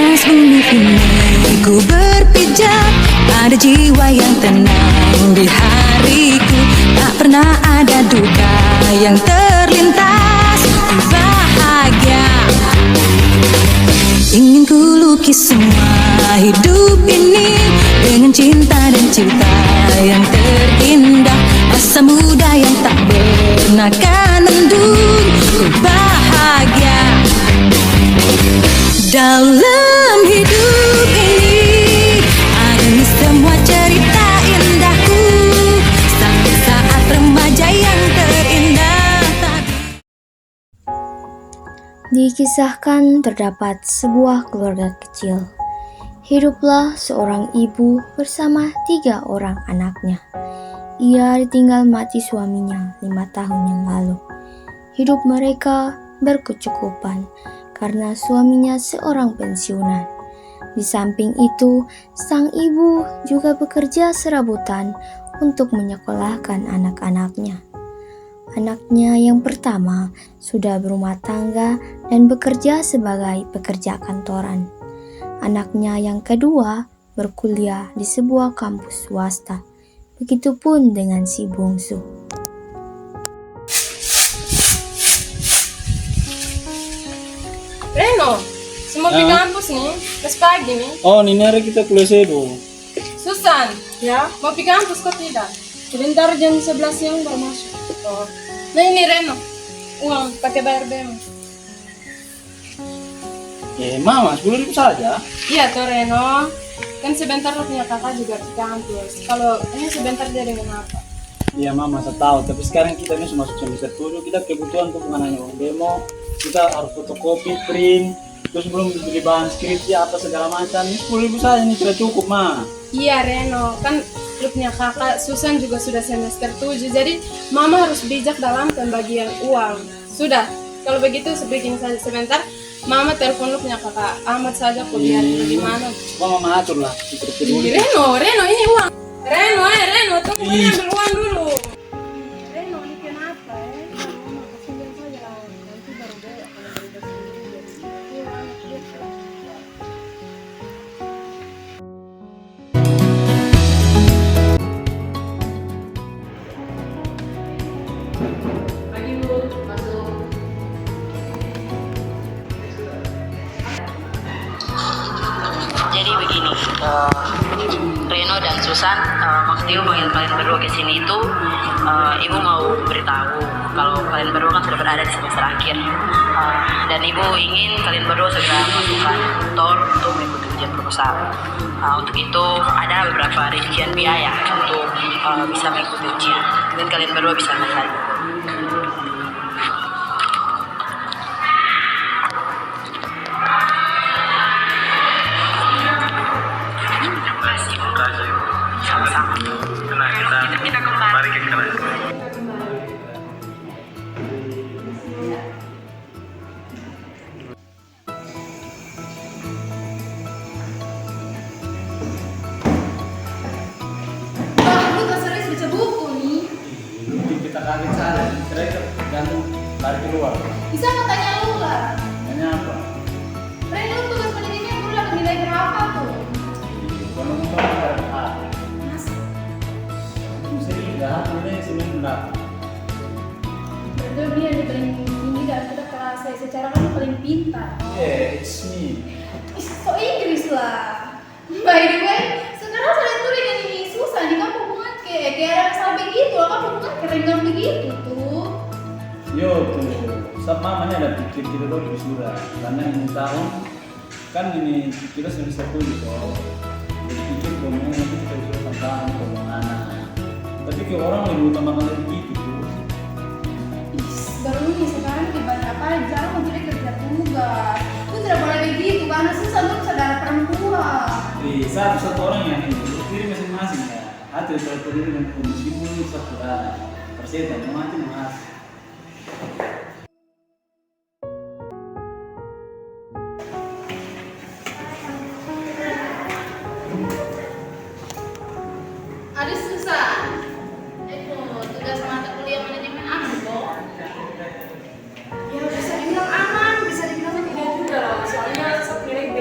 atas bumi ini ku berpijak, ada jiwa yang tenang di hariku. Tak pernah ada duka yang terlintas, ku bahagia. Ingin ku lukis semua hidup ini dengan cinta dan cita yang terindah. Masa muda yang tak pernah kan mendung, ku bahagia. Dalam hidup ini ada semua cerita indahku, sampai saat remaja yang terindah tadi. Dikisahkan terdapat sebuah keluarga kecil. Hiduplah seorang ibu bersama 3 orang anaknya. Ia ditinggal mati suaminya 5 tahun yang lalu. Hidup mereka berkecukupan karena suaminya seorang pensiunan. Di samping itu, sang ibu juga bekerja serabutan untuk menyekolahkan anak-anaknya. Anaknya yang pertama sudah berumah tangga dan bekerja sebagai pekerja kantoran. Anaknya yang kedua berkuliah di sebuah kampus swasta. Begitupun dengan si bungsu. Reno, semua di kampus nih, pas pagi nih. Oh, ini hari kita kuliah sedo. Susan, ya, mau pergi kampus kok tidak? Sebentar jam 11 siang baru masuk. Oh. Nah ini Reno, uang pakai bayar BM. Mama, 10.000 saja. Iya toh Reno, kan sebentar lo punya kakak juga di kampus. Kalau ini sebentar dia dengan apa? Iya Mama, saya tahu. Tapi sekarang kita ini sudah masuk semester 7, kita kebutuhan tuh bukan hanya uang demo, kita harus fotokopi, print, terus belum beli bahan skripsi apa segala macam. Ini 10.000 saja, ini sudah cukup Ma. Iya Reno, kan lo punya kakak Susan juga sudah semester 7, jadi Mama harus bijak dalam pembagian uang. Sudah, kalau begitu begini saja sebentar. Mama telepon lu punya kakak Ahmad saja, kok biar bagaimana. Mama atur lah. Reno, ini uang. Reno, tunggu ambil uang dulu. Reno, ini kenapa ya? Mama kasihan saja, nanti baru deh kalau bebas sendiri. Pagi Bu, masuk. Jadi begini, Reno dan Susan, maksud ibu panggil kalian berdua ke sini itu, ibu mau beritahu kalau kalian berdua kan sudah berada di semester akhir, dan ibu ingin kalian berdua segera masukkan kantor untuk mengikuti ujian proposal. Untuk itu ada beberapa rincian biaya untuk bisa mengikuti ujian, dan kalian berdua bisa melihat. Sama-sama. Kita kembali. Mari kita kembali. Lu gak serius baca buku nih? Kita kaget saja, mereka gantung lari keluar. Bisa nggak tanya lu lah? Tanya apa? Ren, lu tugas pendidikan lu dapat nilai berapa tuh? Kalau mau ada A. Masa? Sering dah, ini sering benar. Berarti dia yang paling tinggi dari kita kelas saya. Secara kan lu paling pintar. Yeah, it's me. Ih, so Inggris lah. By the way, sekarang saya tuh dengan ini susah nih, kamu hubungan kayak ada salah begitu, kamu hubungan keren begitu tuh. Yo tuh, sama mamanya ada pikir kita tuh sudah, karena ini tahun kan ini kita semester 7 kok. Jadi pikir ngomongnya nanti kita usul tentang ngomong anak. Tapi ke orang lebih utamakan dari gitu tuh. Baru nih sekarang di banyak apa jarang mau jadi kerja tugas. Lu tidak boleh begitu karena susah lu saudara perempuan. Satu orang yang ini, diri masing-masing ya. Atau kalau diri dengan kondisi dulu satu persen, mati mas. Ada susah. Itu tugas mata kuliah manajemen aman kok. Ya bisa dibilang aman, bisa dibilang tidak juga loh. Soalnya sok nilai B.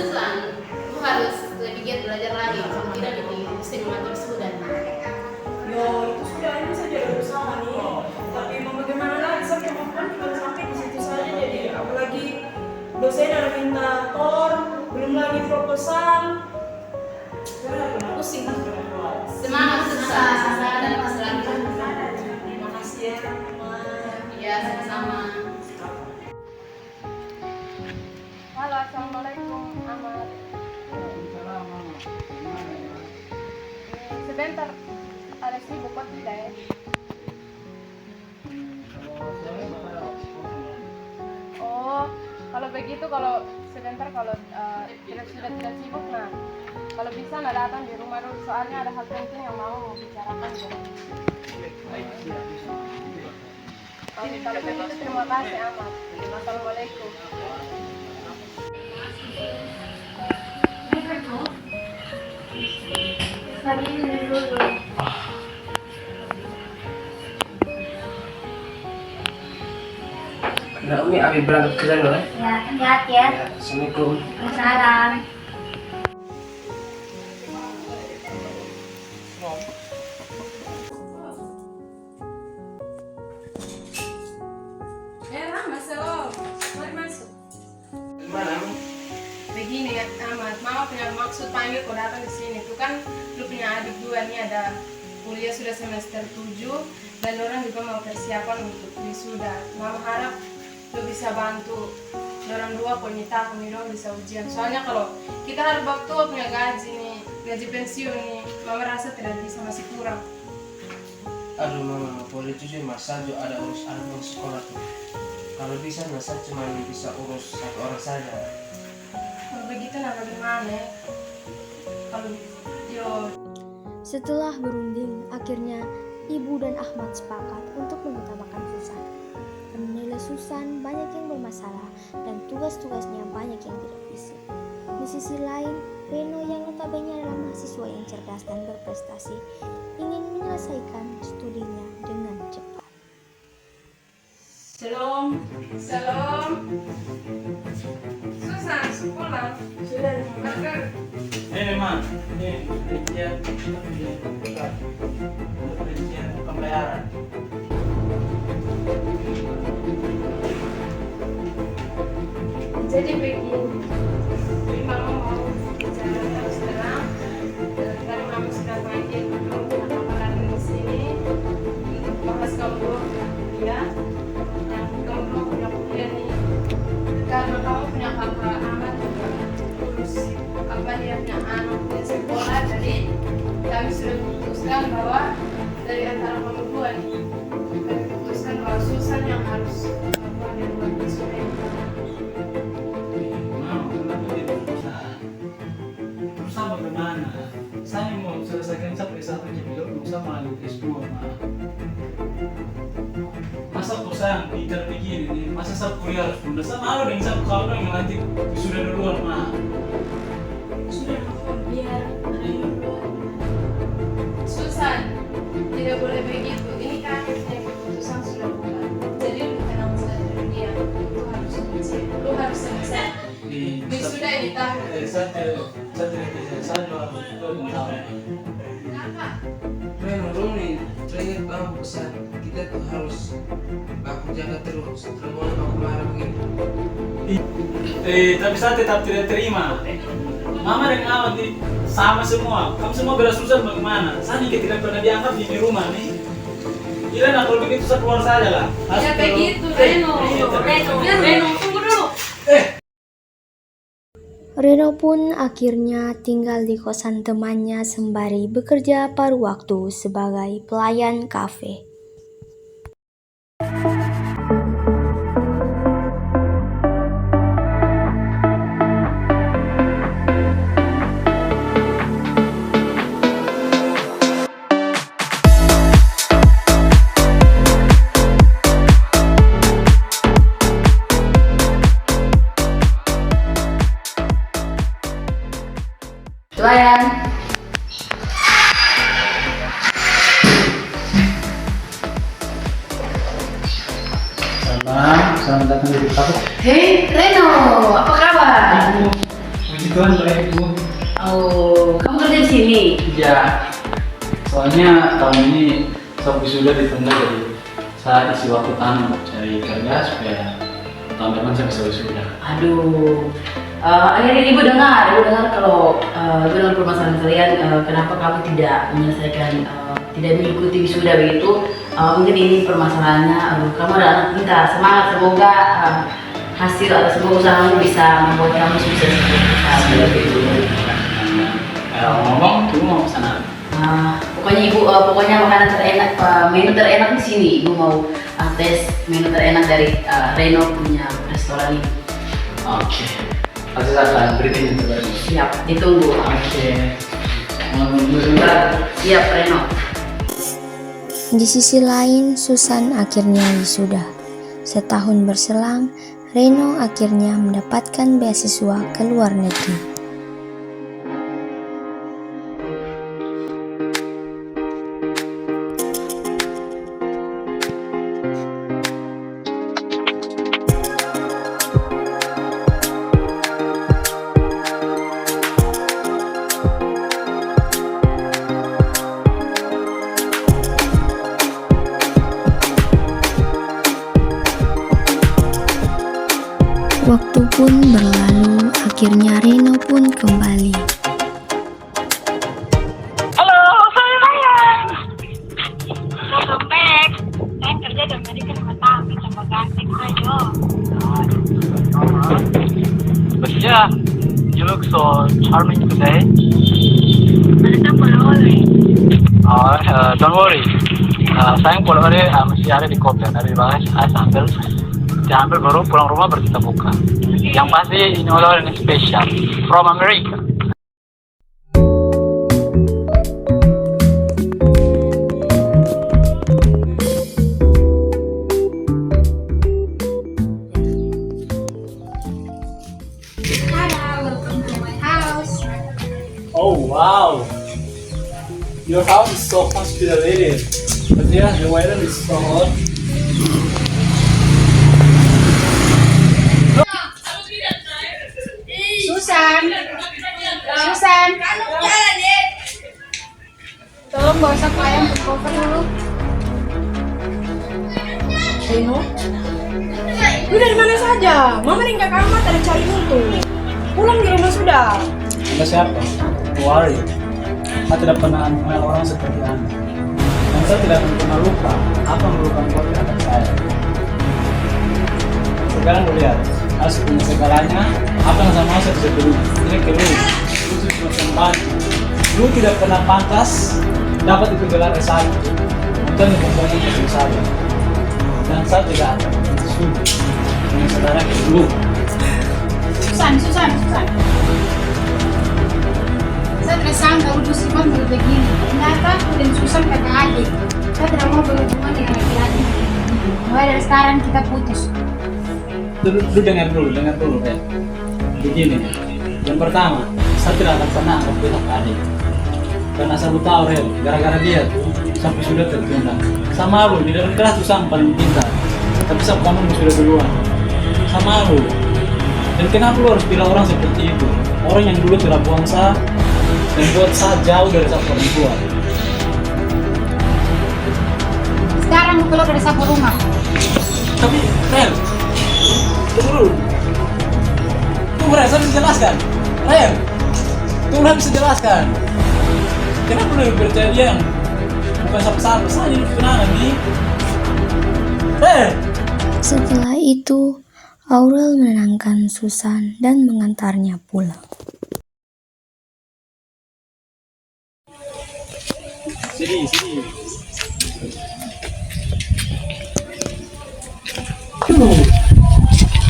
Susan, lu harus lebih giat belajar lagi, kalau tidak lebih pusing mengatur student. Yo, itu sudah ini saja udah bersama nih. Tapi mau bagaimana lagi, saya kemampuan cuma sampai di situ saja. Jadi apalagi dosen ada minta tor, belum lagi proposal. Pusing. Semangat Susan, dan keselamatan. Terima kasih ya, teman. Iya, sama-sama. Halo, assalamualaikum Ahmad. Salam mama. Gimana ya? Sebentar, ada sibuk kok tidak ya? Kalau saya bakal Oh, kalau begitu kalau sebentar kalau sudah tidak sibuk, nah kalau bisa nah datang di rumah dulu, soalnya ada hal penting yang mau bicarakan. Kalau begitu terima kasih Ahmad. Assalamualaikum. Lagi ini dulu. Nah, Umi, Abi berangkat kerja dulu ya. Ya, hati-hati ya. Assalamualaikum. Salam. Mas, mari masuk. Gimana, Umi? Begini ya Ahmad, mama punya maksud panggil kau datang di sini. Itu kan lu punya adik dua nih, ada kuliah sudah semester 7 dan orang juga mau persiapan untuk wisuda. Mama harap lu bisa bantu orang dua ponita kami dong bisa ujian. Soalnya kalau kita harus waktu punya gaji nih, gaji pensiun nih, mama rasa tidak bisa, masih kurang. Aduh, Mama, boleh jujur Mas Saljo ada urus anak yang sekolah tuh. Kalau bisa Mas Saljo cuma bisa urus satu orang saja. Kalau begitu nah bagaimana ya? Kalau yo Setelah berunding, akhirnya Ibu dan Ahmad sepakat untuk mengutamakan Susan. Karena nilai Susan banyak yang bermasalah dan tugas-tugasnya banyak yang tidak bisa. Di sisi lain, Reno yang notabene adalah mahasiswa yang cerdas dan berprestasi ingin menyelesaikan studinya dengan cepat. Shalom. Susan, pulang. Sudah. Makan. ini mah, ini perincian pembayaran. Jadi begini, jadi mama mau bicara terus terang. Tadi mama sudah panggil kamu di sini untuk bahas kamu kuliah. Yang kamu punya kuliah nih, karena kamu punya kakak anak juga urus apa dia punya anak punya sekolah. Jadi kami sudah memutuskan bahwa dari antara kamu dua nih, kami putuskan bahwa Susan yang harus melakukan yang buat wisuda ini. Berusaha bagaimana? Saya mau selesaikan sampai S1 jadi berusaha malu S2 mah. Masa perusahaan bicara begini nih, masa saya kuliah harus bunda sama malu dengan satu kawan yang nanti sudah duluan mah. Sudah, biar ada yang duluan. Susan, tidak boleh begitu. Ini kakek punya keputusan sudah bukan. Jadi lu tenang saja dulu dia. Lu harus ujian. Lu harus selesai. Wisuda ini tahun. Saya harus tahu. Kenapa? Reno, Rumi, terakhir kamu pesan kita tuh harus baku jaga terus. Terus boleh mau marah begitu. Tapi saya tetap tidak terima. Mama dan Ahmad sama semua. Kamu semua bela Susan bagaimana? Saya nih tidak pernah dianggap di rumah nih. Gila, nah kalau begitu saya keluar saja lah. Ya begitu, Reno. Reno, tunggu dulu. Reno pun akhirnya tinggal di kosan temannya sembari bekerja paruh waktu sebagai pelayan kafe. Pelayan. Selamat datang di kafe. Hei, Reno, apa kabar? Puji Tuhan baik Bu. Oh, kamu kerja di sini? Iya. Soalnya tahun ini saya sudah ditunda, jadi saya isi waktu tahun cari kerja supaya tahun depan saya bisa wisuda. Aduh, akhirnya ibu dengar kalau dengan permasalahan kalian, kenapa kamu tidak menyelesaikan, tidak mengikuti wisuda begitu. Mungkin ini permasalahannya. Kamu adalah anak pintar, semangat, semoga hasil atau semoga usahamu bisa membuat kamu sukses. Ngomong, ibu mau pesan apa? Pokoknya ibu, pokoknya makanan terenak, menu terenak di sini. Ibu mau tes menu terenak dari Reno punya restoran ini. Oke. Pasti saya akan berikan yang terbaik. Siap, ditunggu. Oke. Mau nunggu sebentar? Siap, Reno. Di sisi lain, Susan akhirnya wisuda. Setahun berselang, Reno akhirnya mendapatkan beasiswa ke luar negeri. Waktu pun berlalu, akhirnya Reno pun kembali. Halo, saya Ryan. Welcome back. Saya kerja dan tadi kan tapi tambah ganteng aja. But yeah, you look so charming today. Mana boleh. Don't worry. Sayang polore masih ada di kopi dari bawah saya sambil diambil baru pulang rumah baru kita buka. Yang pasti ini oleh ini spesial from America. Welcome to my house. Oh wow, your house is so hospitable. But yeah, the weather is so hot. Susan, tolong bawa sapu ayam ke cover dulu. Reno? Lu dari mana saja? Mama nih ke kamar tadi cari mutu. Pulang di rumah sudah. Anda siapa? Worry. Saya tidak pernah mengenal orang seperti Anda. Dan saya tidak pernah lupa apa yang melupakan buat anak saya. Sekarang lu lihat, harus punya segalanya. Apa yang sama saya bisa beli? Ini ke lu. Lu cuma bantu. Lu tidak pernah pantas dapat itu gelar S1. Dan itu pokoknya kecil saya. Dan saya tidak akan sudi dengan saudara ke dulu. Susan. Saya tidak sangka lu sifat begini. Ternyata aku dan Susan kakak adik. Saya tidak mau berhubungan dengan laki-laki. Mulai dari sekarang kita putus. Lu dengar dulu ya. Begini, yang pertama, saya tidak akan pernah anggap dia kakak adik. Karena saya tahu Rel, gara-gara dia tuh sampai sudah tertunda. Sama lu, di dalam kelas tuh Sam paling pintar. Tapi Sam kamu sudah duluan. Sama lu. Dan kenapa lu harus pilih orang seperti itu? Orang yang dulu telah buang saya dan buat saya jauh dari sapu orang tua. Sekarang aku keluar dari sapu rumah. Tapi Rel, tunggu. Tunggu Rel, saya bisa jelaskan. Rel, tunggu Rel bisa jelaskan. Kenapa lu percaya dia yang bukan siapa-siapa saja ini kenangan nih? Rel! Setelah itu, Aurel menenangkan Susan dan mengantarnya pulang. Sini.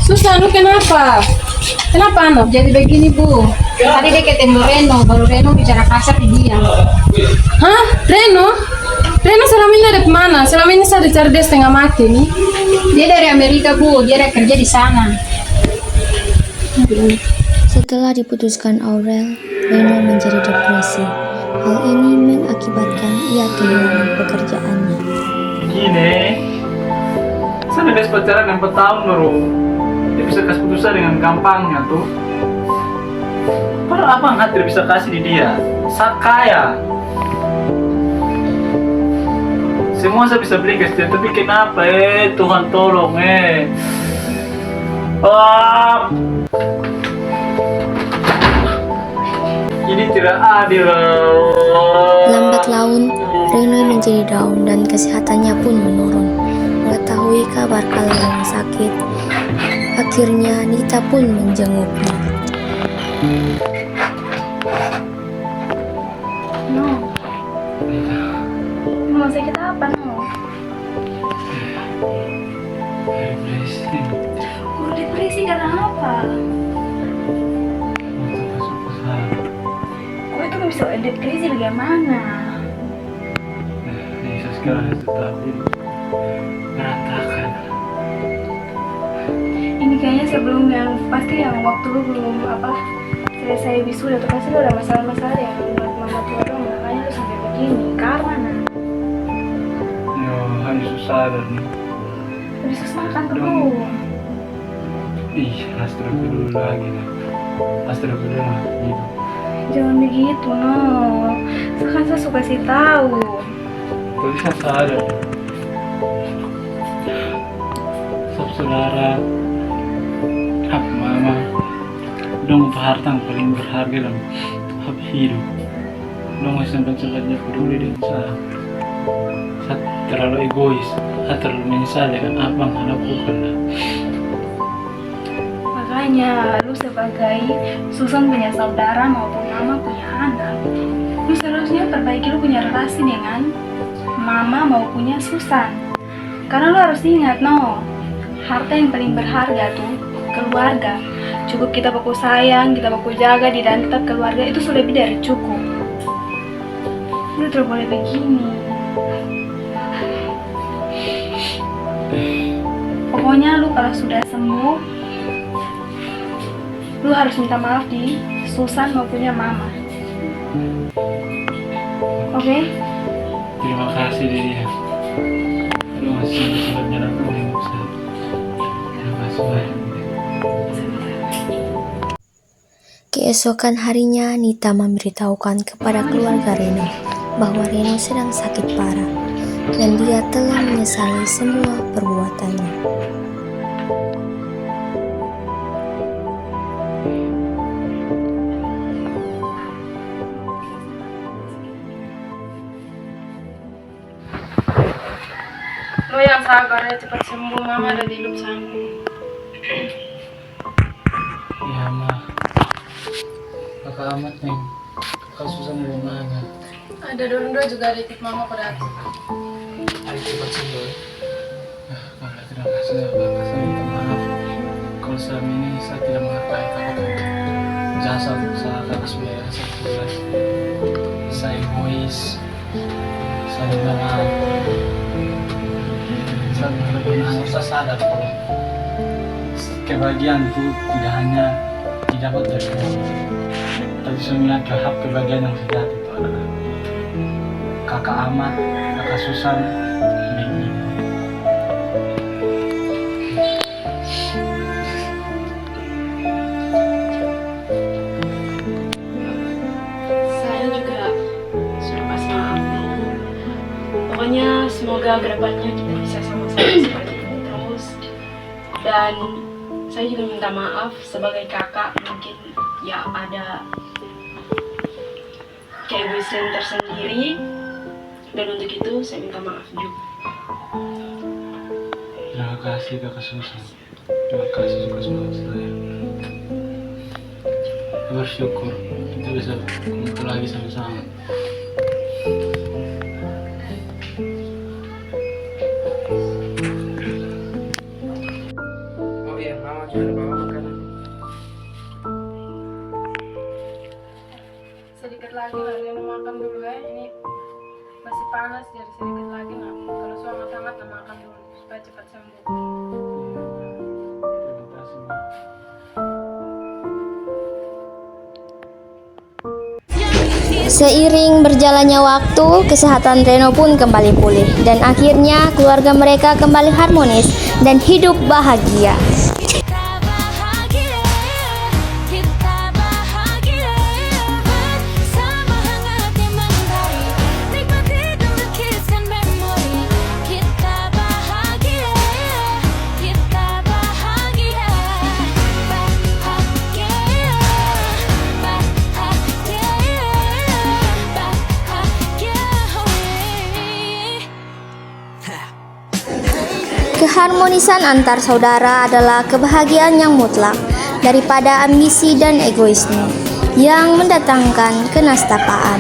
Susan, lu kenapa? Kenapa anak jadi begini, Bu? Tadi dia ketemu Reno, baru Reno bicara kasar ke dia. Hah? Reno? Reno selama ini ada kemana? Selama ini saya dicari dia setengah mati nih. Dia dari Amerika, Bu. Dia ada kerja di sana. Setelah diputuskan Aurel, Reno menjadi depresi. Hal ini mengakibatkan ia kehilangan pekerjaannya. Gini, saya udah kasih pacaran yang 4 tahun baru. Dia bisa kasih putusan dengan gampangnya tuh. apa yang hati bisa kasih di dia? Saat kaya. Semua saya bisa beli guys, tapi kenapa Tuhan tolong ini tidak adil. Lambat laun, Reno menjadi down dan kesehatannya pun menurun. Mengetahui kabar kalau yang sakit, akhirnya Nita pun menjenguknya. Mau sakit apa, No? Guru depresi karena apa? Kok itu bisa depresi bagaimana? Saya sekarang tetap berantakan. Ini kayaknya sebelum yang pasti yang waktu lu belum selesai wisuda tuh pasti lu ada masalah-masalah yang membuat mama tua dong, makanya lu sampai begini. Karena Hanya susah dan lebih susah makan dulu. astagfirullah lagi nih. Astagfirullah gitu. Jangan begitu, No. Sekarang saya suka kasih tahu. Tapi saya sadar. Saudara, hak mama, dong harta yang paling berharga dalam hak hidup. Dong sempat-sempatnya peduli dengan saya. Saya terlalu egois, saya terlalu menyesal dengan apa yang saya lakukan. Makanya lu sebagai Susan punya saudara maupun mama punya anak, lu seharusnya perbaiki lu punya relasi dengan mama maupunnya Susan. Karena lu harus ingat, No, harta yang paling berharga tuh keluarga. Cukup kita baku sayang, kita baku jaga di dalam tetap keluarga, itu sudah lebih dari cukup. Lu tidak boleh begini. Pokoknya lu kalau sudah sembuh, lu harus minta maaf di Susan maupunnya mama. Oke? Terima kasih Lydia. Lu masih sempat nyadar dengan saya. Terima kasih banyak. Keesokan harinya, Nita memberitahukan kepada keluarga Reno bahwa Reno sedang sakit parah dan dia telah menyesali semua perbuatannya. Lo yang sabar ya, cepat sembuh. Mama ada di hidup samping. Iya mah. Kakak amat nih. Kakak susah mau mana. Ada Dondo juga ada tip mama pada aku. Ayo cepat sembuh. Kakak terima kasih ya kakak, saya minta maaf. Kalau selama ini saya tidak menghargai kakak untuk jasa usaha kakak sudah saya jelas. Saya egois. Saya minta maaf. Saya benar-benar saya sadar kalau kebahagiaan itu tidak hanya didapat dari orang, tapi sebenarnya hak kebahagiaan yang sejati itu adalah kakak Ahmad, kakak Susan, dan ibu. Saya juga sudah pasrah maaf. Pokoknya semoga kedepannya kita bisa sama-sama seperti ini terus. Dan saya juga minta maaf sebagai kakak, mungkin ya ada keegoisan tersendiri, dan untuk itu saya minta maaf juga. Terima kasih kakak Susan. Terima kasih juga sama saya. Bersyukur kita bisa kumpul lagi sama-sama. Oh iya, mama sudah bawa makanan. Sedikit lagi lah, Reno makan dulu ya. Ini masih panas, jadi sedikit lagi lah. Kalau sudah hangat lah makan dulu supaya cepat sembuh. Terima kasih. Ma. Seiring berjalannya waktu, kesehatan Reno pun kembali pulih dan akhirnya keluarga mereka kembali harmonis dan hidup bahagia. Keharmonisan antar saudara adalah kebahagiaan yang mutlak daripada ambisi dan egoisme yang mendatangkan kenastapaan.